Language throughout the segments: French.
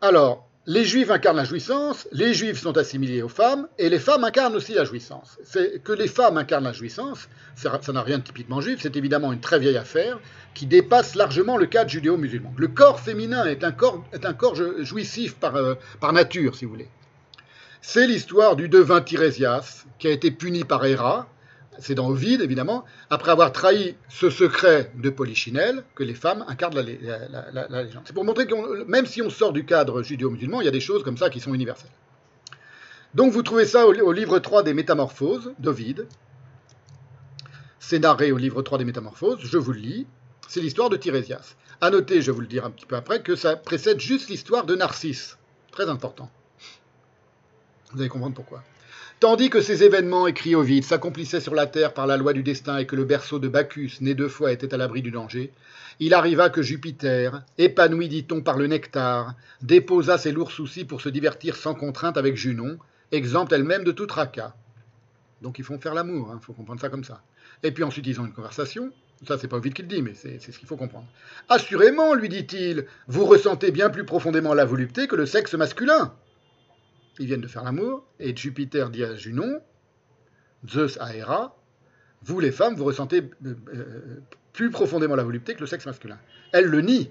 Alors, les juifs incarnent la jouissance, les juifs sont assimilés aux femmes, et les femmes incarnent aussi la jouissance. C'est que les femmes incarnent la jouissance, ça n'a rien de typiquement juif, c'est évidemment une très vieille affaire qui dépasse largement le cadre judéo-musulman. Le corps féminin est un corps jouissif par nature, si vous voulez. C'est l'histoire du devin Tirésias, qui a été puni par Héra, c'est dans Ovide évidemment, après avoir trahi ce secret de Polychinelle, que les femmes incarnent la légende. C'est pour montrer que même si on sort du cadre judéo-musulman, il y a des choses comme ça qui sont universelles. Donc vous trouvez ça au livre 3 des Métamorphoses d'Ovide. C'est narré au livre 3 des Métamorphoses, je vous le lis. C'est l'histoire de Tirésias. À noter, je vais vous le dire un petit peu après, que ça précède juste l'histoire de Narcisse. Très important. Vous allez comprendre pourquoi. Tandis que ces événements, écrits Ovide, s'accomplissaient sur la terre par la loi du destin et que le berceau de Bacchus, né 2 fois, était à l'abri du danger, il arriva que Jupiter, épanoui, dit-on, par le nectar, déposa ses lourds soucis pour se divertir sans contrainte avec Junon, exempte elle-même de tout tracas. Donc ils font faire l'amour, faut comprendre ça comme ça. Et puis ensuite ils ont une conversation, ça c'est pas Ovide qui le dit, mais c'est ce qu'il faut comprendre. Assurément, lui dit-il, vous ressentez bien plus profondément la volupté que le sexe masculin. Ils viennent de faire l'amour, et Jupiter dit à Junon, Zeus à Héra, vous les femmes, vous ressentez plus profondément la volupté que le sexe masculin. Elle le nie.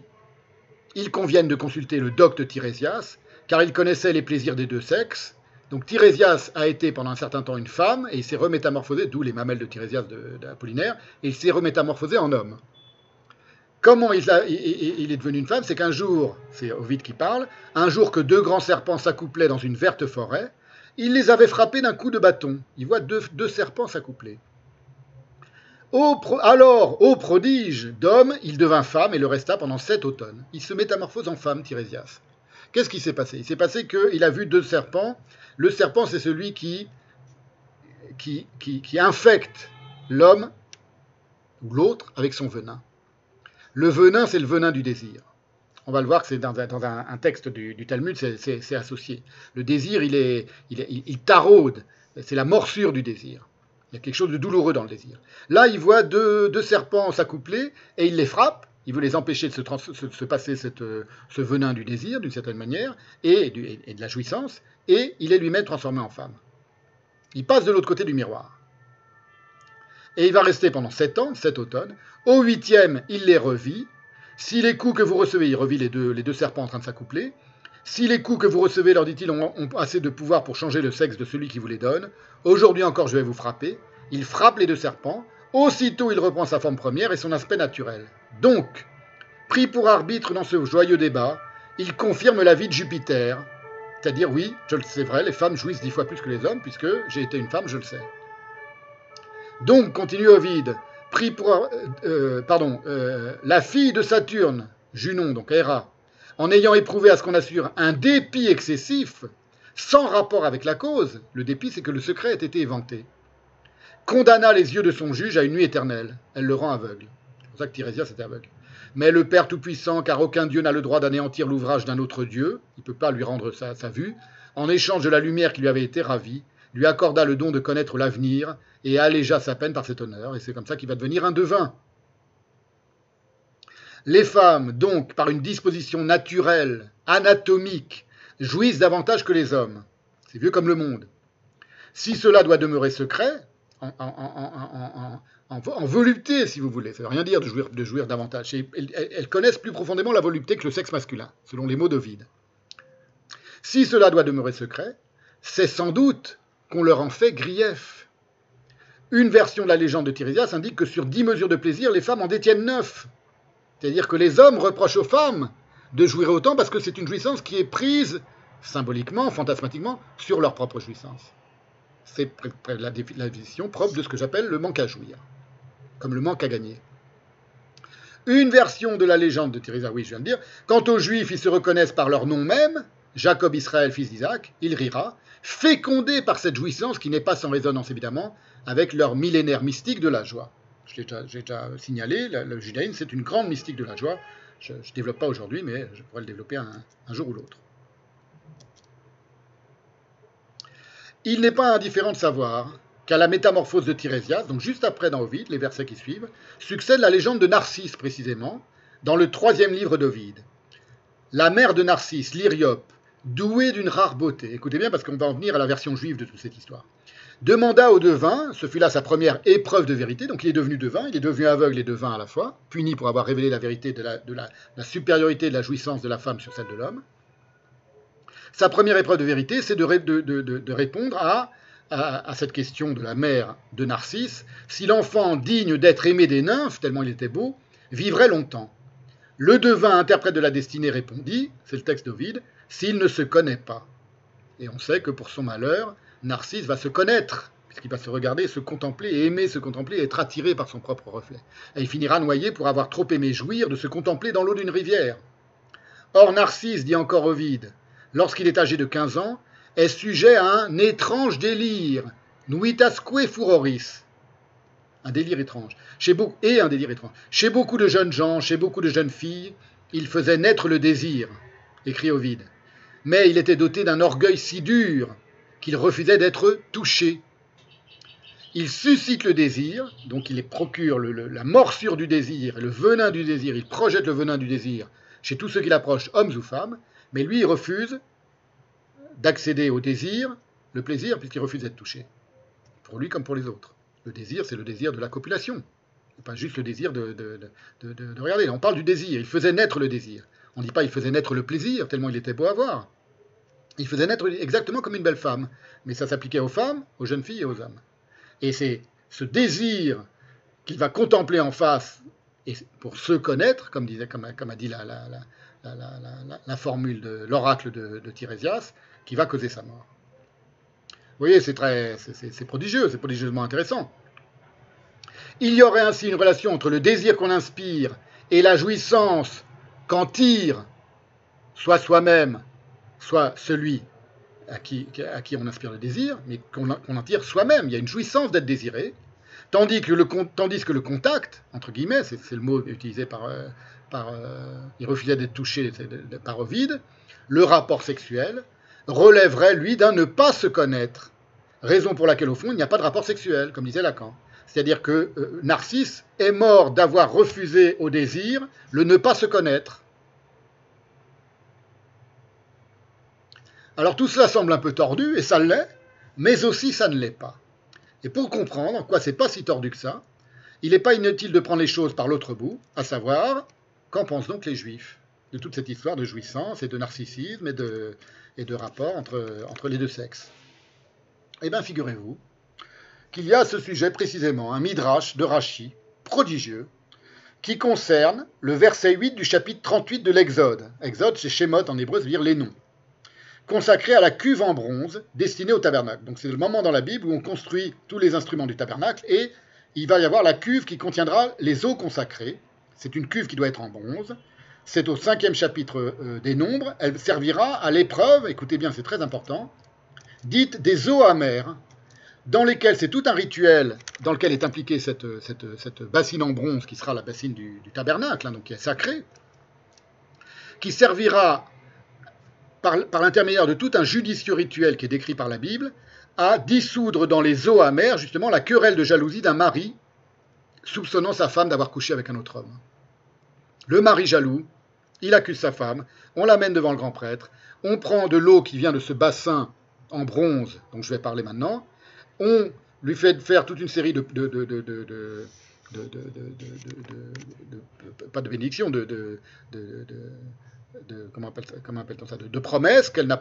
Ils conviennent de consulter le docte Tirésias, car il connaissait les plaisirs des deux sexes. Donc Tirésias a été pendant un certain temps une femme, et il s'est remétamorphosé, d'où les mamelles de Tirésias d'Apollinaire, et il s'est remétamorphosé en homme. Comment il est devenu une femme? C'est qu'un jour, c'est Ovide qui parle, un jour que 2 grands serpents s'accouplaient dans une verte forêt, il les avait frappés d'un coup de bâton. Il voit deux serpents s'accoupler. Alors, ô prodige d'homme, il devint femme et le resta pendant 7 automnes. Il se métamorphose en femme, Tirésias. Qu'est-ce qui s'est passé? Il s'est passé qu'il a vu 2 serpents. Le serpent, c'est celui qui infecte l'homme ou l'autre avec son venin. Le venin, c'est le venin du désir. On va le voir que c'est dans un texte du Talmud, c'est associé. Le désir, il taraude. C'est la morsure du désir. Il y a quelque chose de douloureux dans le désir. Là, il voit deux serpents s'accoupler et il les frappe. Il veut les empêcher de se passer ce venin du désir, d'une certaine manière, et de la jouissance, et il est lui-même transformé en femme. Il passe de l'autre côté du miroir. Et il va rester pendant 7 ans, 7 automnes. Au 8e, il les revit. Si les coups que vous recevez, il revit les deux serpents en train de s'accoupler. Si les coups que vous recevez, leur dit-il, ont assez de pouvoir pour changer le sexe de celui qui vous les donne, aujourd'hui encore je vais vous frapper. Il frappe les 2 serpents. Aussitôt, il reprend sa forme première et son aspect naturel. Donc, pris pour arbitre dans ce joyeux débat, il confirme l'avis de Jupiter. C'est-à-dire, oui, c'est vrai, les femmes jouissent 10 fois plus que les hommes, puisque j'ai été une femme, je le sais. Donc, continue Ovide, la fille de Saturne, Junon, donc Héra, en ayant éprouvé à ce qu'on assure un dépit excessif, sans rapport avec la cause, le dépit c'est que le secret ait été éventé, condamna les yeux de son juge à une nuit éternelle. Elle le rend aveugle. C'est pour ça que Tirésias était aveugle. Mais le Père Tout-Puissant, car aucun Dieu n'a le droit d'anéantir l'ouvrage d'un autre Dieu, il ne peut pas lui rendre sa vue, en échange de la lumière qui lui avait été ravie, lui accorda le don de connaître l'avenir et allégea sa peine par cet honneur. Et c'est comme ça qu'il va devenir un devin. Les femmes, donc, par une disposition naturelle, anatomique, jouissent davantage que les hommes. C'est vieux comme le monde. Si cela doit demeurer secret, en volupté, si vous voulez, ça ne veut rien dire de jouir davantage. Elles connaissent plus profondément la volupté que le sexe masculin, selon les mots d'Ovide. Si cela doit demeurer secret, c'est sans doute qu'on leur en fait grief. Une version de la légende de Tirésias indique que sur 10 mesures de plaisir, les femmes en détiennent 9. C'est-à-dire que les hommes reprochent aux femmes de jouir autant parce que c'est une jouissance qui est prise symboliquement, fantasmatiquement, sur leur propre jouissance. C'est la définition propre de ce que j'appelle le manque à jouir, comme le manque à gagner. Une version de la légende de Tirésias, oui, je viens de dire, quant aux Juifs, ils se reconnaissent par leur nom même, Jacob Israël, fils d'Isaac, il rira, fécondés par cette jouissance qui n'est pas sans résonance évidemment avec leur millénaire mystique de la joie. J'ai déjà signalé, le judaïsme c'est une grande mystique de la joie. Je ne développe pas aujourd'hui, mais je pourrais le développer un jour ou l'autre. Il n'est pas indifférent de savoir qu'à la métamorphose de Tirésias, donc juste après dans Ovide, les versets qui suivent, succède la légende de Narcisse précisément, dans le 3e livre d'Ovide. la mère de Narcisse, l'Iriope, douée d'une rare beauté, écoutez bien parce qu'on va en venir à la version juive de toute cette histoire, demanda au devin, ce fut là sa première épreuve de vérité, donc il est devenu devin, il est devenu aveugle et devin à la fois, puni pour avoir révélé la vérité de la supériorité de la jouissance de la femme sur celle de l'homme. Sa première épreuve de vérité, c'est de répondre à cette question de la mère de Narcisse, si l'enfant digne d'être aimé des nymphes, tellement il était beau, vivrait longtemps. Le devin, interprète de la destinée, répondit, c'est le texte d'Ovide, s'il ne se connaît pas. Et on sait que pour son malheur, Narcisse va se connaître, puisqu'il va se regarder, se contempler, et aimer se contempler, et être attiré par son propre reflet. Et il finira noyé pour avoir trop aimé jouir de se contempler dans l'eau d'une rivière. Or Narcisse, dit encore Ovide, lorsqu'il est âgé de 15 ans, est sujet à un étrange délire, nuitasque furoris, un délire étrange, un délire étrange. Chez beaucoup de jeunes gens, chez beaucoup de jeunes filles, il faisait naître le désir, écrit Ovide. Mais il était doté d'un orgueil si dur qu'il refusait d'être touché. Il suscite le désir, donc il procure la morsure du désir, le venin du désir, il projette le venin du désir chez tous ceux qui l'approchent, hommes ou femmes, mais lui, il refuse d'accéder au désir, le plaisir, puisqu'il refuse d'être touché. Pour lui comme pour les autres. Le désir, c'est le désir de la copulation. C'est pas juste le désir de regarder. On parle du désir. Il faisait naître le désir. On ne dit pas il faisait naître le plaisir, tellement il était beau à voir. Il faisait naître exactement comme une belle femme. Mais ça s'appliquait aux femmes, aux jeunes filles et aux hommes. Et c'est ce désir qu'il va contempler en face, et pour se connaître, comme a dit la formule de l'oracle de Tirésias, qui va causer sa mort. Vous voyez, c'est prodigieux, c'est prodigieusement intéressant. Il y aurait ainsi une relation entre le désir qu'on inspire et la jouissance qu'en tire soit soi-même, soit celui à qui on inspire le désir, mais qu'on en tire soi-même. Il y a une jouissance d'être désiré, tandis que le contact, entre guillemets, c'est le mot utilisé il refusait d'être touché par Ovide, le rapport sexuel relèverait, lui, d'un ne pas se connaître. Raison pour laquelle, au fond, il n'y a pas de rapport sexuel, comme disait Lacan. C'est-à-dire que Narcisse est mort d'avoir refusé au désir le ne pas se connaître. Alors tout cela semble un peu tordu, et ça l'est, mais aussi ça ne l'est pas. Et pour comprendre en quoi c'est pas si tordu que ça, il n'est pas inutile de prendre les choses par l'autre bout, à savoir, qu'en pensent donc les Juifs de toute cette histoire de jouissance et de narcissisme et de rapport entre les deux sexes. Eh bien, figurez-vous qu'il y a à ce sujet précisément un midrash de Rashi, prodigieux, qui concerne le verset 8 du chapitre 38 de l'Exode. Exode, c'est Shemot en hébreu, ça veut dire les noms. Consacré à la cuve en bronze destinée au tabernacle. Donc c'est le moment dans la Bible où on construit tous les instruments du tabernacle et il va y avoir la cuve qui contiendra les eaux consacrées. C'est une cuve qui doit être en bronze. C'est au 5e chapitre des Nombres. Elle servira à l'épreuve, écoutez bien, c'est très important, dite des eaux amères, dans lesquelles c'est tout un rituel dans lequel est impliquée cette bassine en bronze qui sera la bassine du tabernacle, hein, donc qui est sacrée, qui servira par l'intermédiaire de tout un judicieux rituel qui est décrit par la Bible, à dissoudre dans les eaux amères, justement, la querelle de jalousie d'un mari soupçonnant sa femme d'avoir couché avec un autre homme. Le mari jaloux, il accuse sa femme, on l'amène devant le grand prêtre, on prend de l'eau qui vient de ce bassin en bronze, dont je vais parler maintenant, on lui fait faire toute une série pas de bénédiction, comment appelle-t-on ça, de promesses qu'elle n'est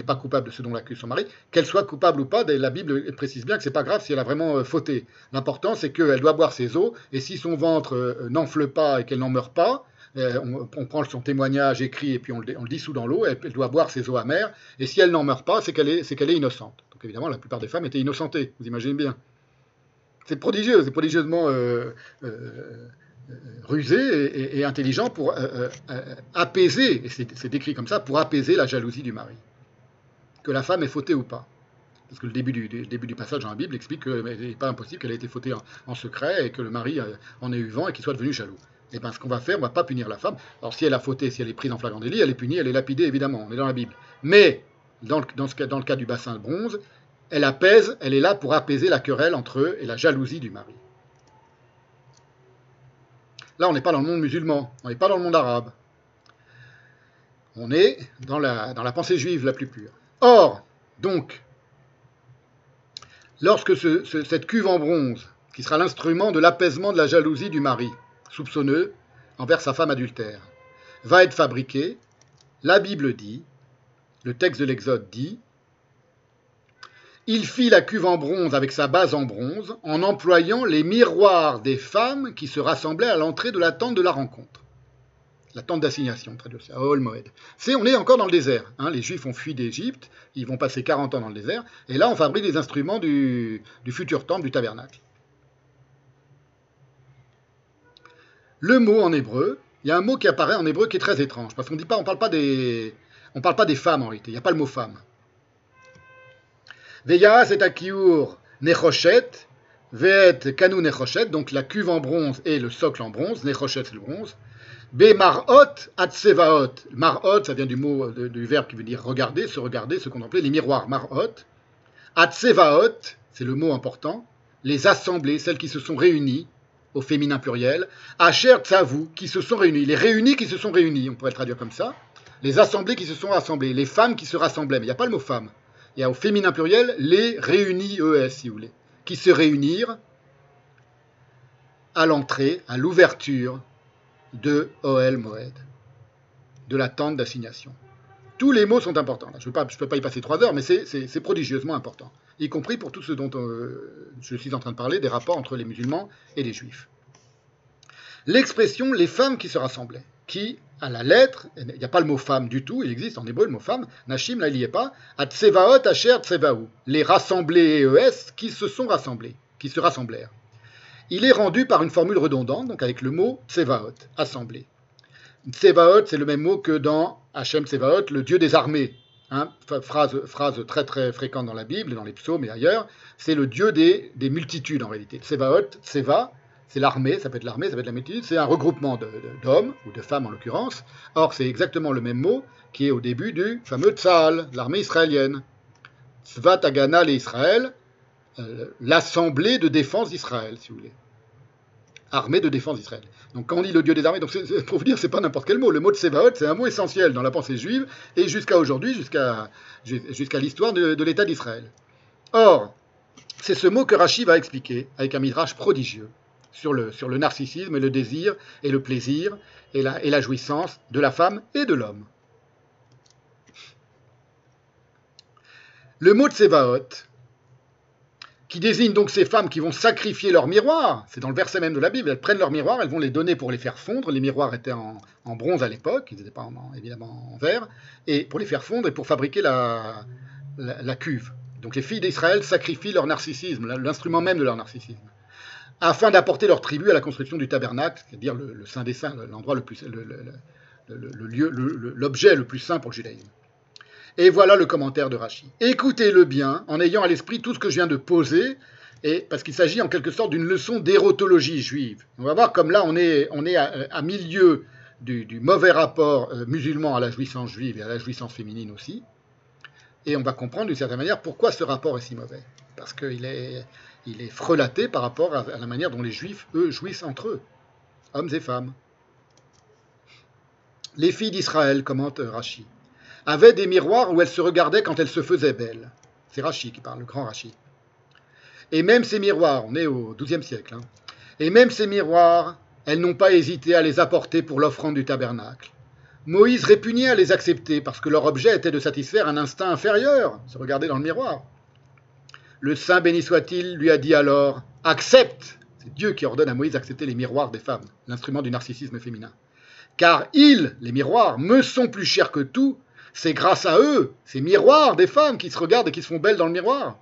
pas coupable de ce dont l'accuse son mari, qu'elle soit coupable ou pas, la Bible précise bien que c'est pas grave si elle a vraiment fauté. L'important c'est qu'elle doit boire ses eaux, et si son ventre n'enfle pas et qu'elle n'en meurt pas, on prend son témoignage écrit et puis on le dissout dans l'eau, elle doit boire ses eaux amères, et si elle n'en meurt pas, c'est qu'elle est innocente. Donc évidemment, la plupart des femmes étaient innocentées, vous imaginez bien. C'est prodigieux, c'est prodigieusement rusé et intelligent pour apaiser, et c'est décrit comme ça, pour apaiser la jalousie du mari. Que la femme ait fauté ou pas. Parce que le début du passage dans la Bible explique qu'il n'est pas impossible qu'elle ait été fautée en secret et que le mari en ait eu vent et qu'il soit devenu jaloux. Et bien ce qu'on va faire, on ne va pas punir la femme. Alors si elle a fauté, si elle est prise en flagrant délit, elle est punie, elle est lapidée évidemment, on est dans la Bible. Mais dans le cas du bassin de bronze, elle apaise, elle est là pour apaiser la querelle entre eux et la jalousie du mari. Là, on n'est pas dans le monde musulman, on n'est pas dans le monde arabe. On est dans la pensée juive la plus pure. Or, donc, lorsque cette cuve en bronze, qui sera l'instrument de l'apaisement de la jalousie du mari, soupçonneux envers sa femme adultère, va être fabriquée, la Bible dit, le texte de l'Exode dit, il fit la cuve en bronze avec sa base en bronze en employant les miroirs des femmes qui se rassemblaient à l'entrée de la tente de la rencontre. La tente d'assignation, très de ça, Ohel Moed. On est encore dans le désert. Hein, les Juifs ont fui d'Égypte, ils vont passer 40 ans dans le désert, et là on fabrique des instruments du futur temple, du tabernacle. Le mot en hébreu, il y a un mot qui apparaît en hébreu qui est très étrange, parce qu'on ne parle pas des femmes en réalité, il n'y a pas le mot femme. Veya c'est akiur nechoshet, veet kanu nechoshet, donc la cuve en bronze et le socle en bronze, nechoshet c'est le bronze. Be marot atsevaot, marot ça vient du verbe qui veut dire regarder, se contempler, les miroirs, marot. Atsevaot, c'est le mot important, les assemblées, celles qui se sont réunies, au féminin pluriel, Asher Tzavu, qui se sont réunis, les réunis qui se sont réunis, on pourrait le traduire comme ça, les assemblées qui se sont rassemblées, les femmes qui se rassemblaient, mais il n'y a pas le mot femme, il y a au féminin pluriel les réunis ES, si vous voulez, qui se réunirent à l'entrée, à l'ouverture de Ohel Moed, de la tente d'assignation. Tous les mots sont importants. Là, je ne peux pas y passer 3 heures, mais c'est prodigieusement important, y compris pour tout ce dont je suis en train de parler, des rapports entre les musulmans et les juifs. L'expression « les femmes qui se rassemblaient », qui, à la lettre, il n'y a pas le mot femme du tout, il existe en hébreu le mot femme, Nashim, là il n'y est pas, Atsevaot Asher Tsevaou, les rassemblés ES qui se sont rassemblés, qui se rassemblèrent. Il est rendu par une formule redondante, donc avec le mot Tsevaot, assemblé. Tsevaot, c'est le même mot que dans Hachem Tsevaot, le Dieu des armées. Hein, phrase très très fréquente dans la Bible, dans les psaumes et ailleurs. C'est le Dieu des multitudes en réalité. Tsevaot, Tseva, c'est l'armée, ça peut être l'armée, ça peut être la multitude. C'est un regroupement d'hommes, ou de femmes en l'occurrence. Or, c'est exactement le même mot qui est au début du fameux Tzahal, l'armée israélienne. Tzvat Hagana les Israël, l'assemblée de défense d'Israël, si vous voulez. Armée de défense d'Israël. Donc quand on dit le Dieu des armées, donc pour vous dire, c'est pas n'importe quel mot. Le mot de Tsevaot, c'est un mot essentiel dans la pensée juive et jusqu'à aujourd'hui, jusqu'à l'histoire de l'État d'Israël. Or, c'est ce mot que Rashi va expliquer avec un midrash prodigieux sur le narcissisme et le désir et le plaisir et la jouissance de la femme et de l'homme. Le mot de Tsevaot, qui désigne donc ces femmes qui vont sacrifier leurs miroirs, c'est dans le verset même de la Bible, elles prennent leurs miroirs, elles vont les donner pour les faire fondre, les miroirs étaient en bronze à l'époque, ils n'étaient pas évidemment en verre, et pour les faire fondre et pour fabriquer la cuve. Donc les filles d'Israël sacrifient leur narcissisme, l'instrument même de leur narcissisme, afin d'apporter leur tribut à la construction du tabernacle, c'est-à-dire le Saint des Saints, l'endroit le plus, l'objet le plus saint pour le judaïsme. Et voilà le commentaire de Rashi. Écoutez-le bien, en ayant à l'esprit tout ce que je viens de poser, parce qu'il s'agit en quelque sorte d'une leçon d'érotologie juive. On va voir comme là on est à milieu du mauvais rapport musulman à la jouissance juive et à la jouissance féminine aussi. Et on va comprendre d'une certaine manière pourquoi ce rapport est si mauvais. Parce qu'il est frelaté par rapport à la manière dont les juifs, eux, jouissent entre eux, hommes et femmes. Les filles d'Israël, commente Rashi, avaient des miroirs où elles se regardaient quand elles se faisaient belles. C'est Rashi qui parle, le grand Rashi. Et même ces miroirs, on est au XIIe siècle, hein, et même ces miroirs, elles n'ont pas hésité à les apporter pour l'offrande du tabernacle. Moïse répugnait à les accepter parce que leur objet était de satisfaire un instinct inférieur, se regarder dans le miroir. Le Saint béni soit-il lui a dit alors « Accepte !» C'est Dieu qui ordonne à Moïse d'accepter les miroirs des femmes, l'instrument du narcissisme féminin. « Car ils, les miroirs, me sont plus chers que tout. C'est grâce à eux, ces miroirs des femmes qui se regardent et qui se font belles dans le miroir,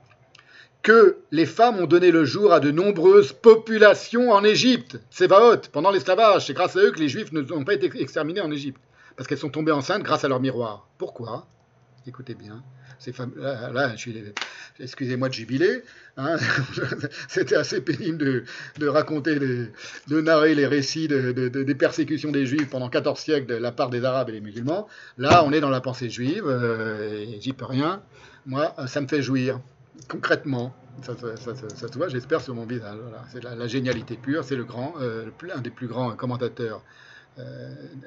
que les femmes ont donné le jour à de nombreuses populations en Égypte. Tsevaot, pendant l'esclavage, c'est grâce à eux que les Juifs n'ont pas été exterminés en Égypte, parce qu'elles sont tombées enceintes grâce à leurs miroirs. Pourquoi ? Écoutez bien. Ces femmes, là, excusez-moi de jubiler, hein, c'était assez pénible de raconter, de narrer les récits des persécutions des Juifs pendant 14 siècles de la part des Arabes et des musulmans. Là, on est dans la pensée juive, et j'y peux rien. Moi, ça me fait jouir, concrètement. Ça se voit, j'espère, sur mon visage. Voilà. C'est la génialité pure, c'est un des plus grands commentateurs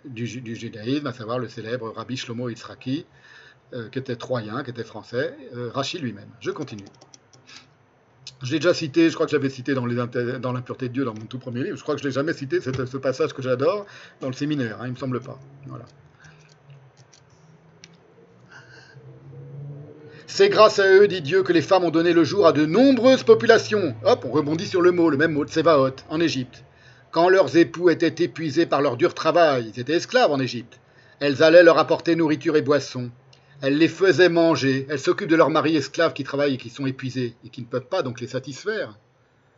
du judaïsme, à savoir le célèbre Rabbi Shlomo Yitzhaki, qui était troyen, qui était français, Rashi lui-même. Je continue. Je l'ai déjà cité, je crois que je l'avais cité dans l'impureté de Dieu, dans mon tout premier livre. Je crois que je ne l'ai jamais cité, ce passage que j'adore, dans le séminaire, hein, il ne me semble pas. Voilà. C'est grâce à eux, dit Dieu, que les femmes ont donné le jour à de nombreuses populations. Hop, on rebondit sur le même mot, Tsevaot, en Égypte. Quand leurs époux étaient épuisés par leur dur travail, ils étaient esclaves en Égypte, elles allaient leur apporter nourriture et boissons. Elles les faisaient manger. Elles s'occupent de leurs maris esclaves qui travaillent et qui sont épuisés et qui ne peuvent pas donc les satisfaire.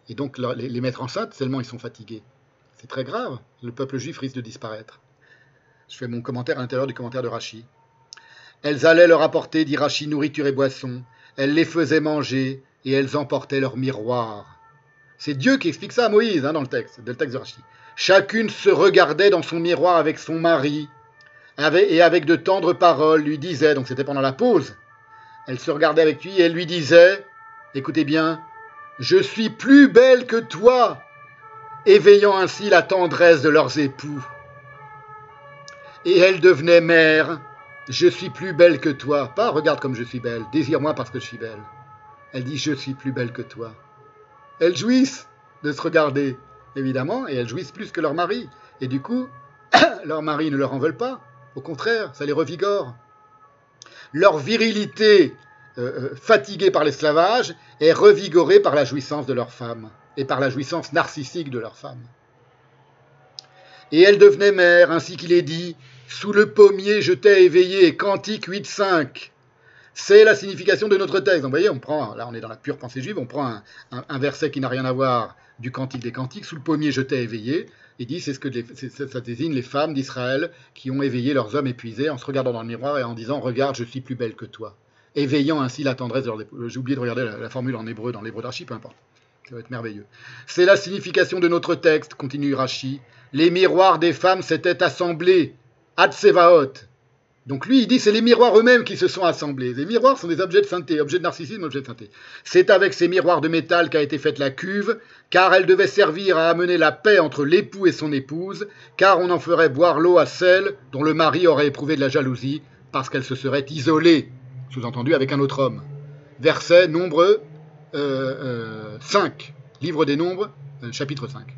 Et donc les mettre enceintes seulement ils sont fatigués. C'est très grave. Le peuple juif risque de disparaître. Je fais mon commentaire à l'intérieur du commentaire de Rashi. Elles allaient leur apporter, dit Rashi, nourriture et boissons. Elles les faisaient manger et elles emportaient leur miroir. C'est Dieu qui explique ça à Moïse dans le texte de Rashi. Chacune se regardait dans son miroir avec son mari et avec de tendres paroles lui disait, donc c'était pendant la pause, elle se regardait avec lui et elle lui disait, écoutez bien, je suis plus belle que toi, éveillant ainsi la tendresse de leurs époux. Et elle devenait mère. Je suis plus belle que toi. Pas regarde comme je suis belle. Désire-moi parce que je suis belle. Elle dit je suis plus belle que toi. Elles jouissent de se regarder, évidemment, et elles jouissent plus que leur mari. Et du coup, leurs maris ne leur en veulent pas. Au contraire, ça les revigore. Leur virilité, fatiguée par l'esclavage, est revigorée par la jouissance de leur femme et par la jouissance narcissique de leur femme. Et elles devenaient mères, ainsi qu'il est dit, sous le pommier je t'ai éveillé, Cantique 8.5. C'est la signification de notre texte. Donc, vous voyez, là on est dans la pure pensée juive, on prend un verset qui n'a rien à voir du Cantique des Cantiques, sous le pommier je t'ai éveillé, et dit ça désigne les femmes d'Israël qui ont éveillé leurs hommes épuisés en se regardant dans le miroir et en disant regarde, je suis plus belle que toi, éveillant ainsi la tendresse de leurs époux. J'ai oublié de regarder la formule en hébreu, dans l'hébreu d'Archi, peu importe. Ça va être merveilleux. C'est la signification de notre texte, continue Rashi. Les miroirs des femmes s'étaient assemblés, Ad-Sevaot. Donc lui, il dit c'est les miroirs eux-mêmes qui se sont assemblés. Les miroirs sont des objets de sainteté, objets de narcissisme, objets de sainteté. C'est avec ces miroirs de métal qu'a été faite la cuve, car elle devait servir à amener la paix entre l'époux et son épouse, car on en ferait boire l'eau à celle dont le mari aurait éprouvé de la jalousie, parce qu'elle se serait isolée, sous-entendu avec un autre homme. Verset, Nombre 5, Livre des Nombres, chapitre 5.